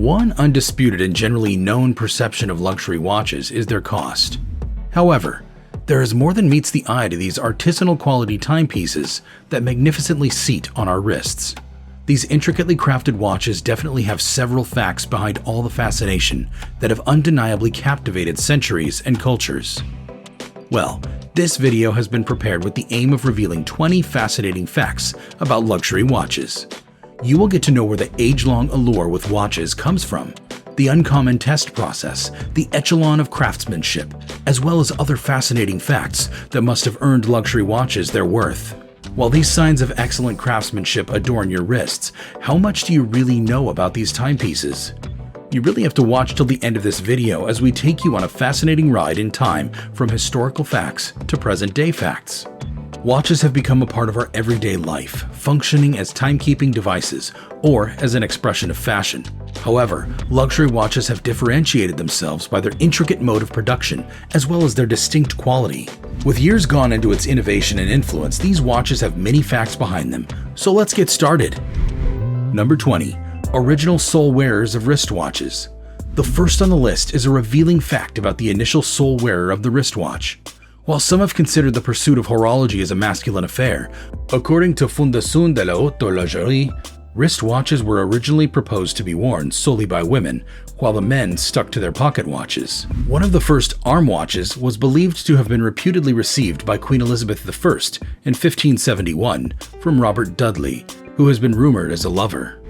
One undisputed and generally known perception of luxury watches is their cost. However, there is more than meets the eye to these artisanal quality timepieces that magnificently seat on our wrists. These intricately crafted watches definitely have several facts behind all the fascination that have undeniably captivated centuries and cultures. Well, this video has been prepared with the aim of revealing 20 fascinating facts about luxury watches. You will get to know where the age-long allure with watches comes from, the uncommon test process, the echelon of craftsmanship, as well as other fascinating facts that must have earned luxury watches their worth. While these signs of excellent craftsmanship adorn your wrists, how much do you really know about these timepieces? You really have to watch till the end of this video as we take you on a fascinating ride in time from historical facts to present-day facts. Watches have become a part of our everyday life, functioning as timekeeping devices or as an expression of fashion. However, luxury watches have differentiated themselves by their intricate mode of production as well as their distinct quality. With years gone into its innovation and influence, these watches have many facts behind them, so let's get started. Number 20. Original sole wearers of wristwatches. The first on the list is a revealing fact about the initial sole wearer of the wristwatch. While some have considered the pursuit of horology as a masculine affair, according to Fondation de la Haute Horlogerie, wristwatches were originally proposed to be worn solely by women, while the men stuck to their pocket watches. One of the first arm watches was believed to have been reputedly received by Queen Elizabeth I in 1571 from Robert Dudley, who has been rumored as a lover.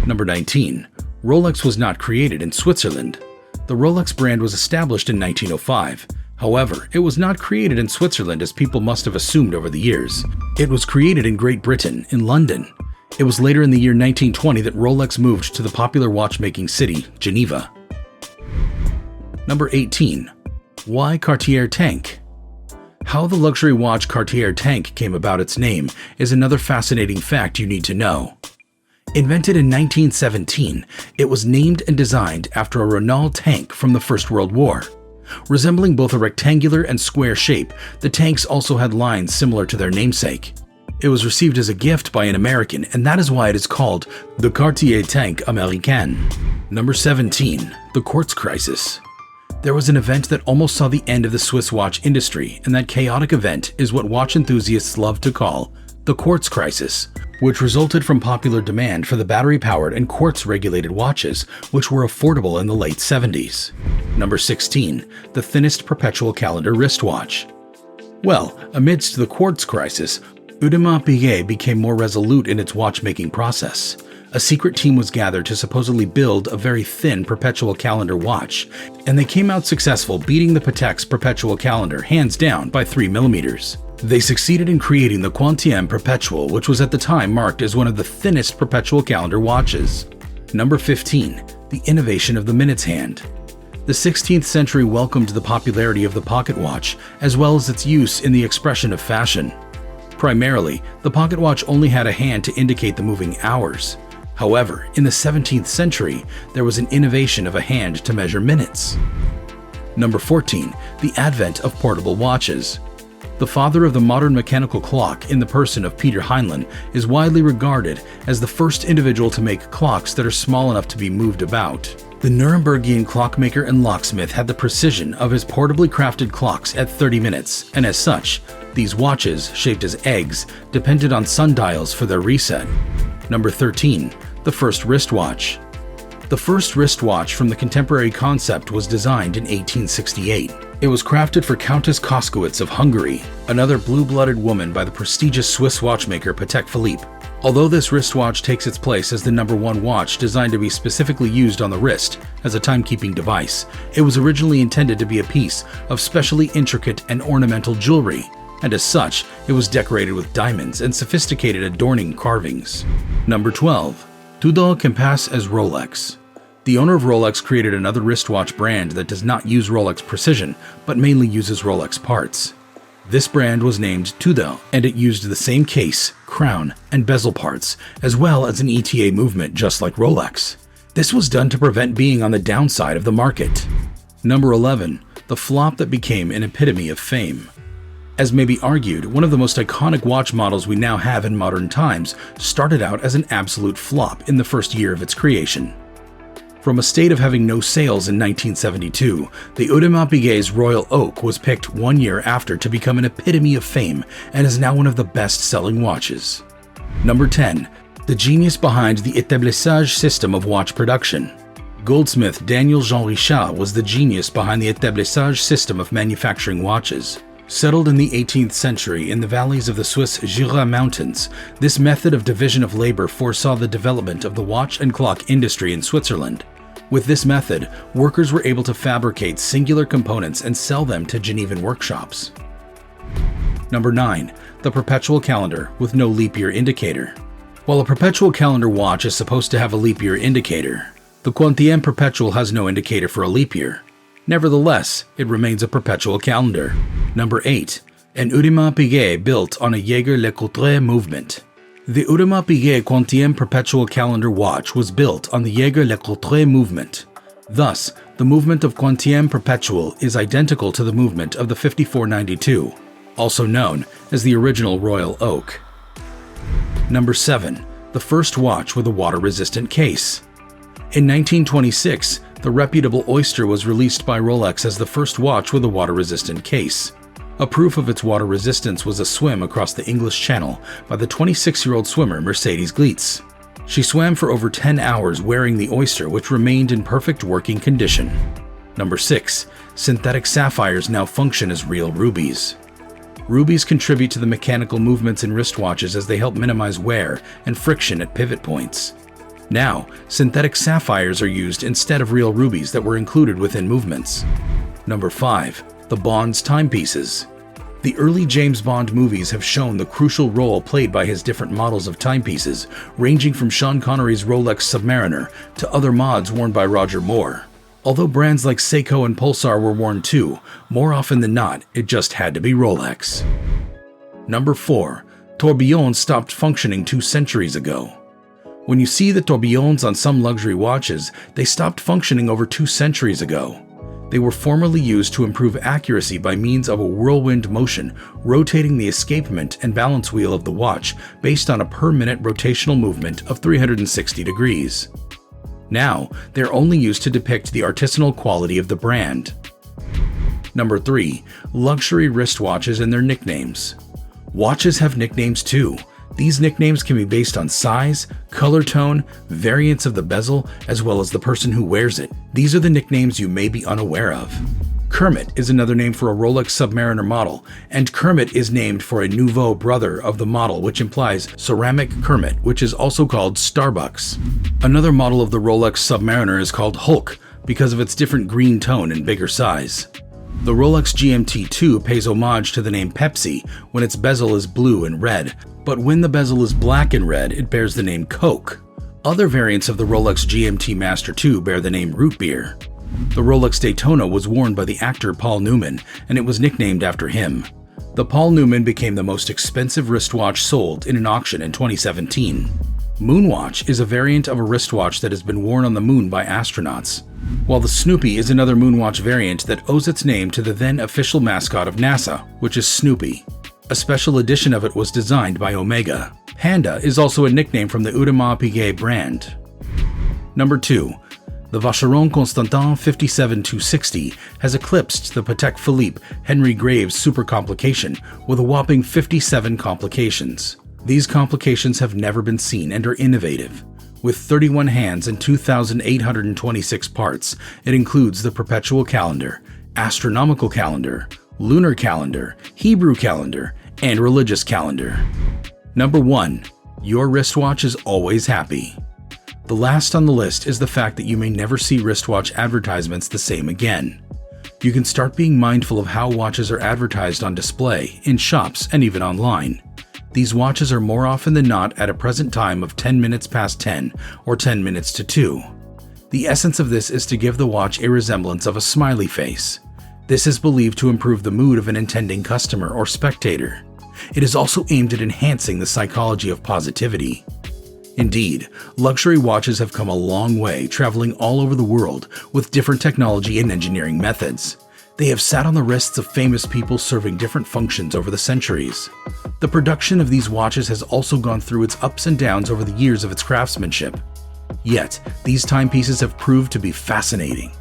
Number 19. Rolex was not created in Switzerland. The Rolex brand was established in 1905. However, it was not created in Switzerland as people must have assumed over the years. It was created in Great Britain, in London. It was later in the year 1920 that Rolex moved to the popular watchmaking city, Geneva. Number 18. Why Cartier Tank? How the luxury watch Cartier Tank came about its name is another fascinating fact you need to know. Invented in 1917, it was named and designed after a Renault tank from the First World War. Resembling both a rectangular and square shape, the tanks also had lines similar to their namesake. It was received as a gift by an American, and that is why it is called the Cartier Tank Américain. Number 17. The Quartz Crisis. There was an event that almost saw the end of the Swiss watch industry, and that chaotic event is what watch enthusiasts love to call the Quartz Crisis, which resulted from popular demand for the battery-powered and quartz-regulated watches, which were affordable in the late 70s. Number 16. The thinnest perpetual calendar wristwatch. Well, amidst the Quartz Crisis, Audemars Piguet became more resolute in its watchmaking process. A secret team was gathered to supposedly build a very thin perpetual calendar watch, and they came out successful, beating the Patex's perpetual calendar hands down by 3 millimeters. They succeeded in creating the Quantième Perpetual, which was at the time marked as one of the thinnest perpetual calendar watches. Number 15. The innovation of the minute's hand. The 16th century welcomed the popularity of the pocket watch, as well as its use in the expression of fashion. Primarily, the pocket watch only had a hand to indicate the moving hours. However, in the 17th century, there was an innovation of a hand to measure minutes. Number 14. The advent of portable watches. The father of the modern mechanical clock in the person of Peter Heinlein is widely regarded as the first individual to make clocks that are small enough to be moved about. The Nurembergian clockmaker and locksmith had the precision of his portably crafted clocks at 30 minutes, and as such, these watches, shaped as eggs, depended on sundials for their reset. Number 13. The first wristwatch. The first wristwatch from the contemporary concept was designed in 1868. It was crafted for Countess Koskowitz of Hungary, another blue-blooded woman by the prestigious Swiss watchmaker Patek Philippe. Although this wristwatch takes its place as the number one watch designed to be specifically used on the wrist as a timekeeping device, it was originally intended to be a piece of specially intricate and ornamental jewelry, and as such, it was decorated with diamonds and sophisticated adorning carvings. Number 12. Tout can pass as Rolex. The owner of Rolex created another wristwatch brand that does not use Rolex precision, but mainly uses Rolex parts. This brand was named Tudor, and it used the same case, crown, and bezel parts, as well as an ETA movement just like Rolex. This was done to prevent being on the downside of the market. Number 11. The flop that became an epitome of fame. As may be argued, one of the most iconic watch models we now have in modern times started out as an absolute flop in the first year of its creation. From a state of having no sales in 1972, the Audemars Piguet's Royal Oak was picked 1 year after to become an epitome of fame and is now one of the best-selling watches. Number 10. The genius behind the établissage system of watch production. Goldsmith Daniel Jean Richard was the genius behind the établissage system of manufacturing watches. Settled in the 18th century in the valleys of the Swiss Jura Mountains, this method of division of labor foresaw the development of the watch and clock industry in Switzerland. With this method, workers were able to fabricate singular components and sell them to Genevan workshops. Number 9. The perpetual calendar with no leap year indicator. While a perpetual calendar watch is supposed to have a leap year indicator, the Quantième Perpetual has no indicator for a leap year. Nevertheless, it remains a perpetual calendar. Number 8. An Audemars Piguet built on a Jaeger-LeCoultre movement. The Audemars Piguet Quantième Perpetual Calendar watch was built on the Jaeger-LeCoultre movement. Thus, the movement of Quantième Perpetual is identical to the movement of the 5492, also known as the original Royal Oak. Number 7. The first watch with a water-resistant case. In 1926, the reputable Oyster was released by Rolex as the first watch with a water-resistant case. A proof of its water resistance was a swim across the English Channel by the 26-year-old swimmer Mercedes Gleitz. She swam for over 10 hours wearing the Oyster, which remained in perfect working condition. Number 6. Synthetic sapphires now function as real rubies. Rubies contribute to the mechanical movements in wristwatches as they help minimize wear and friction at pivot points. Now, synthetic sapphires are used instead of real rubies that were included within movements. Number 5. The Bond's timepieces. The early James Bond movies have shown the crucial role played by his different models of timepieces, ranging from Sean Connery's Rolex Submariner to other mods worn by Roger Moore. Although brands like Seiko and Pulsar were worn too, more often than not, it just had to be Rolex. Number 4. Tourbillons stopped functioning 2 centuries ago. When you see the tourbillons on some luxury watches, they stopped functioning over 2 centuries ago. They were formerly used to improve accuracy by means of a whirlwind motion, rotating the escapement and balance wheel of the watch based on a per-minute rotational movement of 360 degrees. Now, they're only used to depict the artisanal quality of the brand. Number 3. Luxury wristwatches and their nicknames. Watches have nicknames too. These nicknames can be based on size, color tone, variants of the bezel, as well as the person who wears it. These are the nicknames you may be unaware of. Kermit is another name for a Rolex Submariner model, and Kermit is named for a Nouveau brother of the model, which implies ceramic Kermit, which is also called Starbucks. Another model of the Rolex Submariner is called Hulk because of its different green tone and bigger size. The Rolex GMT2 pays homage to the name Pepsi when its bezel is blue and red, but when the bezel is black and red, it bears the name Coke. Other variants of the Rolex GMT Master 2 bear the name Root Beer. The Rolex Daytona was worn by the actor Paul Newman, and it was nicknamed after him. The Paul Newman became the most expensive wristwatch sold in an auction in 2017. Moonwatch is a variant of a wristwatch that has been worn on the moon by astronauts, while the Snoopy is another Moonwatch variant that owes its name to the then official mascot of NASA, which is Snoopy. A special edition of it was designed by Omega. Panda is also a nickname from the Audemars Piguet brand. Number 2. The Vacheron Constantin 57260 has eclipsed the Patek Philippe Henry Graves super complication with a whopping 57 complications. These complications have never been seen and are innovative. With 31 hands and 2,826 parts, it includes the perpetual calendar, astronomical calendar, lunar calendar, Hebrew calendar, and religious calendar. Number 1. Your wristwatch is always happy. The last on the list is the fact that you may never see wristwatch advertisements the same again. You can start being mindful of how watches are advertised on display, in shops, and even online. These watches are more often than not at a present time of 10 minutes past 10 or 10 minutes to 2. The essence of this is to give the watch a resemblance of a smiley face. This is believed to improve the mood of an intending customer or spectator. It is also aimed at enhancing the psychology of positivity. Indeed, luxury watches have come a long way, traveling all over the world with different technology and engineering methods. They have sat on the wrists of famous people serving different functions over the centuries. The production of these watches has also gone through its ups and downs over the years of its craftsmanship. Yet, these timepieces have proved to be fascinating.